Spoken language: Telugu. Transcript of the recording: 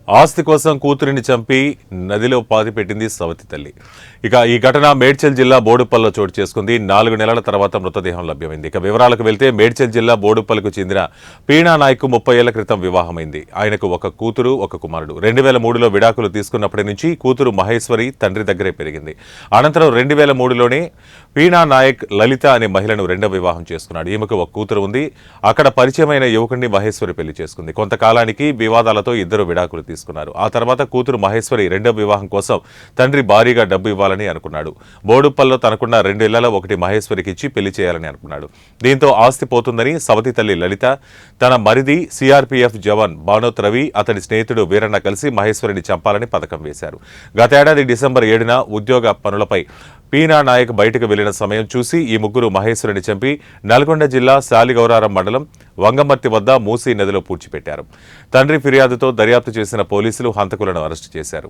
ఆస్తి కోసం కూతురిని చంపి నదిలో పాతిపెట్టింది సవతి తల్లి. ఇక ఈ ఘటన మేడ్చల్ జిల్లా బోడుప్పల్లో చోటు చేసుకుంది. 4 నెలల తర్వాత మృతదేహం లభ్యమైంది. ఇక వివరాలకు వెళ్తే మేడ్చల్ జిల్లా బోడుప్పలకు చెందిన పీణా నాయక్ 30 ఏళ్ల క్రితం వివాహమైంది. ఆయనకు ఒక కూతురు, ఒక కుమారుడు. 2003లో విడాకులు తీసుకున్నప్పటి నుంచి కూతురు మహేశ్వరి తండ్రి దగ్గరే పెరిగింది. అనంతరం 2003లోనే పీణా నాయక్ లలిత అనే మహిళను రెండవ వివాహం చేసుకున్నాడు. ఈమెకు ఒక కూతురు ఉంది. అక్కడ పరిచయమైన యువకుడిని మహేశ్వరి పెళ్లి చేసుకుంది. కొంతకాలానికి వివాదాలతో ఇద్దరు విడాకులు తీసుకున్నారు. ఆ తర్వాత కూతురు మహేశ్వరి రెండవ వివాహం కోసం తండ్రి భారీగా డబ్బు ఇవ్వాలని అనుకున్నాడు. బోడుప్పల్లో తనకున్న 2 ఇళ్లలో ఒకటి మహేశ్వరికి ఇచ్చి పెళ్లి చేయాలని అనుకున్నాడు. దీంతో ఆస్తి పోతుందని సవతి తల్లి లలిత తన మరిది సిఆర్పీఎఫ్ జవాన్ బానోత్ రవి అతడి స్నేహితుడు వీరన్న కలిసి మహేశ్వరిని చంపాలని పథకం వేశారు. గతేడాది డిసెంబర్ 7న ఉద్యోగ పనులపై పీనా నాయక్ బయటకు వెళ్లిన సమయం చూసి ఈ ముగ్గురు మహేశ్వరిని చంపి నల్గొండ జిల్లా సాలిగౌరారం మండలం వంగమర్తి వద్ద మూసీ నదిలో పూడ్చిపెట్టారు. తండ్రి ఫిర్యాదుతో దర్యాప్తు చేసిన పోలీసులు హంతకులను అరెస్టు చేశారు.